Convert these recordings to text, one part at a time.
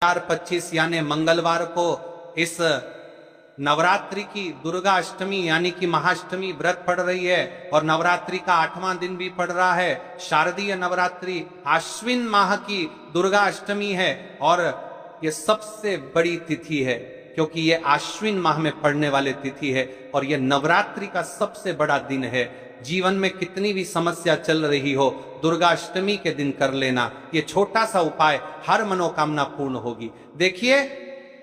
2025 यानी मंगलवार को इस नवरात्रि की दुर्गा अष्टमी यानी कि महाअष्टमी व्रत पड़ रही है और नवरात्रि का 8वां दिन भी पड़ रहा है। शारदीय नवरात्रि आश्विन माह की दुर्गा अष्टमी है और ये सबसे बड़ी तिथि है क्योंकि ये आश्विन माह में पड़ने वाली तिथि है और ये नवरात्रि का सबसे बड़ा दिन है। जीवन में कितनी भी समस्या चल रही हो, दुर्गा अष्टमी के दिन कर लेना ये छोटा सा उपाय, हर मनोकामना पूर्ण होगी। देखिए,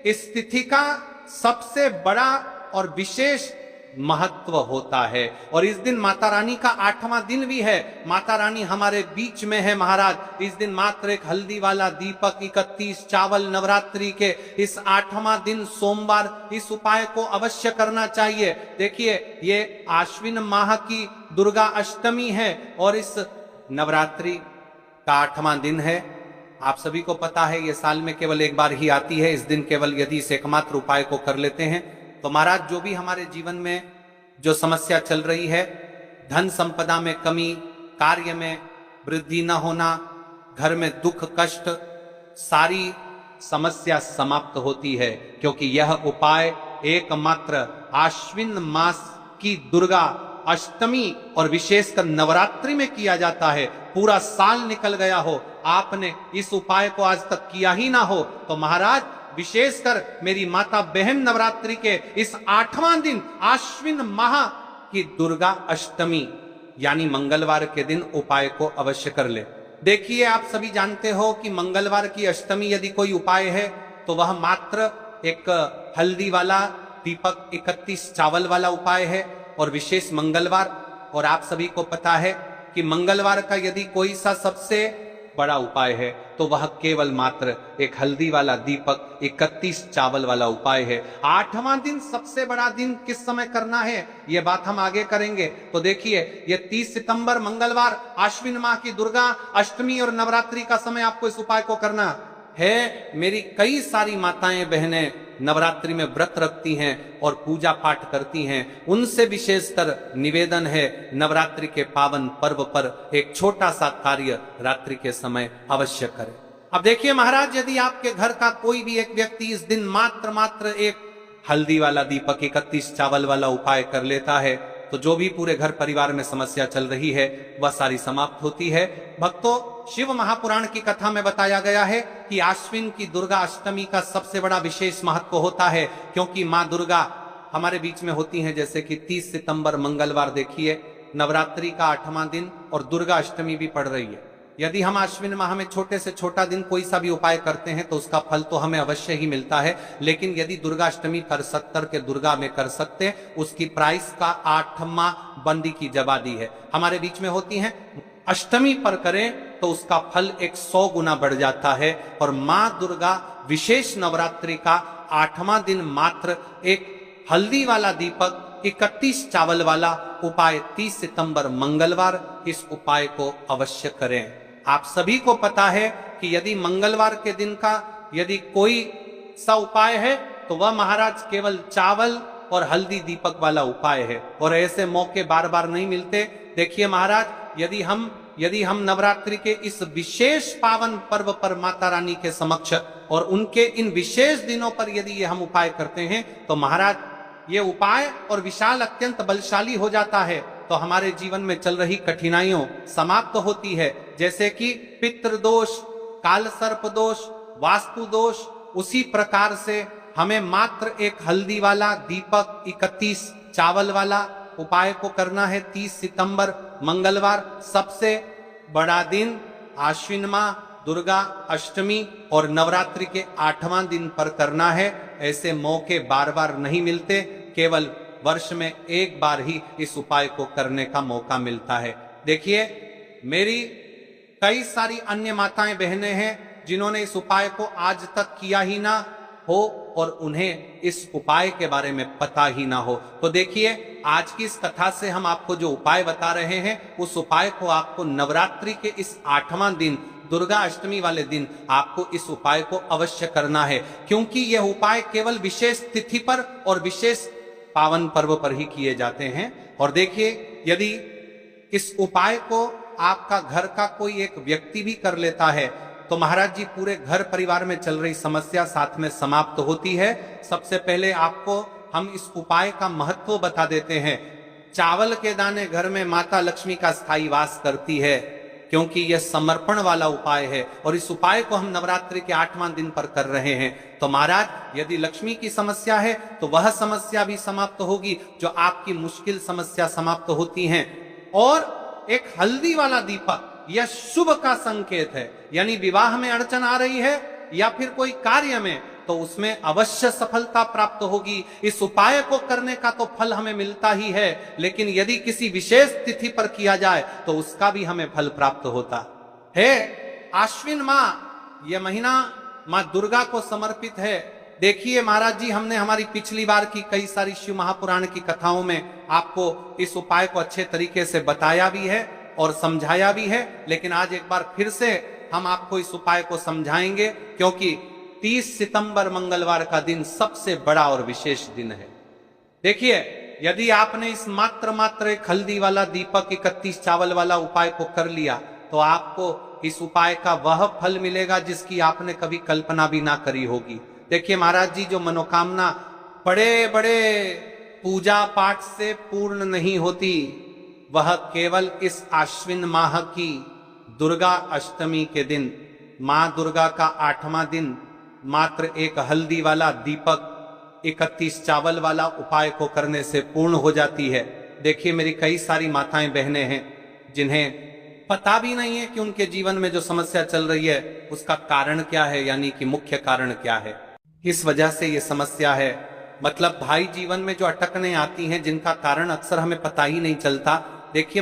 इस तिथि का सबसे बड़ा और विशेष महत्व होता है और इस दिन माता रानी का 8वां दिन भी है। माता रानी हमारे बीच में है महाराज। इस दिन मात्र एक हल्दी वाला दीपक, 31 चावल, नवरात्रि के इस 8वां दिन सोमवार इस उपाय को अवश्य करना चाहिए। देखिए, ये आश्विन माह की दुर्गा अष्टमी है और इस नवरात्रि का 8वां दिन है। आप सभी को पता है ये साल में केवल एक बार ही आती है। इस दिन केवल यदि इस एकमात्र उपाय को कर लेते हैं तो महाराज जो भी हमारे जीवन में जो समस्या चल रही है, धन संपदा में कमी, कार्य में वृद्धि न होना, घर में दुख कष्ट, सारी समस्या समाप्त होती है क्योंकि यह उपाय एकमात्र आश्विन मास की दुर्गा अष्टमी और विशेषकर नवरात्रि में किया जाता है। पूरा साल निकल गया हो, आपने इस उपाय को आज तक किया ही ना हो तो महाराज विशेषकर मेरी माता बहन नवरात्रि के इस 8वां दिन आश्विन माह की दुर्गा अष्टमी यानी मंगलवार के दिन उपाय को अवश्य कर ले। देखिए, आप सभी जानते हो कि मंगलवार की अष्टमी यदि कोई उपाय है तो वह मात्र एक हल्दी वाला दीपक, 31 चावल वाला उपाय है और विशेष मंगलवार। और आप सभी को पता है कि मंगलवार का यदि कोई सा सबसे बड़ा उपाय है तो वह केवल मात्र एक हल्दी वाला दीपक, 31 चावल वाला उपाय है। 8वां दिन सबसे बड़ा दिन किस समय करना है ये बात हम आगे करेंगे। तो देखिए, ये 30 सितंबर मंगलवार आश्विन माह की दुर्गा अष्टमी और नवरात्रि का समय आपको इस उपाय को करना है। मेरी कई सारी माताएं बहनें नवरात्रि में व्रत रखती हैं और पूजा पाठ करती हैं, उनसे विशेषकर निवेदन है नवरात्रि के पावन पर्व पर एक छोटा सा कार्य रात्रि के समय अवश्य करें। अब देखिए महाराज, यदि आपके घर का कोई भी एक व्यक्ति इस दिन मात्र एक हल्दी वाला दीपक, 31 चावल वाला उपाय कर लेता है तो जो भी पूरे घर परिवार में समस्या चल रही है वह सारी समाप्त होती है। भक्तों, शिव महापुराण की कथा में बताया गया है कि आश्विन की दुर्गा अष्टमी का सबसे बड़ा विशेष महत्व होता है क्योंकि माँ दुर्गा हमारे बीच में होती हैं। जैसे कि 30 सितंबर मंगलवार देखिए, नवरात्रि का 8वां दिन और दुर्गा अष्टमी भी पड़ रही है। यदि हम आश्विन माह में छोटे से छोटा दिन कोई सा भी उपाय करते हैं तो उसका फल तो हमें अवश्य ही मिलता है, लेकिन यदि दुर्गा अष्टमी कर 70 के दुर्गा में कर सकते हैं, उसकी प्राइस का 8वां बंदी की जवादी है हमारे बीच में होती हैं। अष्टमी पर करें तो उसका फल 100 गुना बढ़ जाता है। और माँ दुर्गा विशेष नवरात्रि का 8वां दिन मात्र एक हल्दी वाला दीपक, 31 चावल वाला उपाय 30 सितंबर मंगलवार इस उपाय को अवश्य करें। आप सभी को पता है कि यदि मंगलवार के दिन का यदि कोई सा उपाय है तो वह महाराज केवल चावल और हल्दी दीपक वाला उपाय है और ऐसे मौके बार बार नहीं मिलते। देखिए महाराज, यदि हम नवरात्रि के इस विशेष पावन पर्व पर माता रानी के समक्ष और उनके इन विशेष दिनों पर यदि ये हम उपाय करते हैं तो महाराज ये उपाय और विशाल अत्यंत बलशाली हो जाता है तो हमारे जीवन में चल रही कठिनाइयों समाप्त होती है। जैसे कि पितृदोष, काल सर्प दोष, वास्तु दोष, उसी प्रकार से हमें मात्र एक हल्दी वाला दीपक, 31 चावल वाला उपाय को करना है। 30 सितंबर मंगलवार सबसे बड़ा दिन आश्विन माह दुर्गा अष्टमी और नवरात्रि के 8वां दिन पर करना है। ऐसे मौके बार बार नहीं मिलते, केवल वर्ष में एक बार ही इस उपाय को करने का मौका मिलता है। देखिए, मेरी कई सारी अन्य माताएं बहनें हैं जिन्होंने इस उपाय को आज तक किया ही ना हो और उन्हें इस उपाय के बारे में पता ही ना हो। तो देखिए, आज की इस कथा से हम आपको जो उपाय बता रहे हैं उस उपाय को आपको नवरात्रि के इस 8वां दिन दुर्गा अष्टमी वाले दिन आपको इस उपाय को अवश्य करना है क्योंकि यह उपाय केवल विशेष तिथि पर और विशेष पावन पर्व पर ही किए जाते हैं। और देखिए, यदि इस उपाय को आपका घर का कोई एक व्यक्ति भी कर लेता है तो महाराज जी पूरे घर परिवार में चल रही समस्या साथ में समाप्त होती है। सबसे पहले आपको हम इस उपाय का महत्व बता देते हैं। चावल के दाने घर में माता लक्ष्मी का स्थायी वास करती है, क्योंकि यह समर्पण वाला उपाय है और इस उपाय को हम नवरात्रि के 8वां दिन पर कर रहे हैं। तो महाराज यदि लक्ष्मी की समस्या है तो वह समस्या भी समाप्त होगी, जो आपकी मुश्किल समस्या समाप्त होती हैं। और एक हल्दी वाला दीपक यह शुभ का संकेत है, यानी विवाह में अड़चन आ रही है या फिर कोई कार्य में, तो उसमें अवश्य सफलता प्राप्त होगी। इस उपाय को करने का तो फल हमें मिलता ही है, लेकिन यदि किसी विशेष तिथि पर किया जाए तो उसका भी हमें फल प्राप्त होता है। आश्विन माह, यह महीना मां दुर्गा को समर्पित है। देखिए महाराज जी, हमने हमारी पिछली बार की कई सारी शिव महापुराण की कथाओं में आपको इस उपाय को अच्छे तरीके से बताया भी है और समझाया भी है, लेकिन आज एक बार फिर से हम आपको इस उपाय को समझाएंगे, क्योंकि 30 सितंबर मंगलवार का दिन सबसे बड़ा और विशेष दिन है। देखिए, यदि आपने इस मात्र एक हल्दी वाला दीपक 31 चावल वाला उपाय को कर लिया तो आपको इस उपाय का वह फल मिलेगा जिसकी आपने कभी कल्पना भी ना करी होगी। देखिए महाराज जी, जो मनोकामना बड़े बड़े पूजा पाठ से पूर्ण नहीं होती, वह केवल इस आश्विन माह की दुर्गा अष्टमी के दिन, मां दुर्गा का 8वां दिन, मात्र एक हल्दी वाला दीपक 31 चावल वाला उपाय को करने से पूर्ण हो जाती है। देखिए, मेरी कई सारी माताएं बहनें हैं जिन्हें पता भी नहीं है कि उनके जीवन में जो समस्या चल रही है उसका कारण क्या है, यानी कि मुख्य कारण क्या है। इस वजह से ये समस्या है, मतलब भाई जीवन में जो अटकने आती हैं जिनका कारण अक्सर हमें पता ही नहीं चलता। देखिए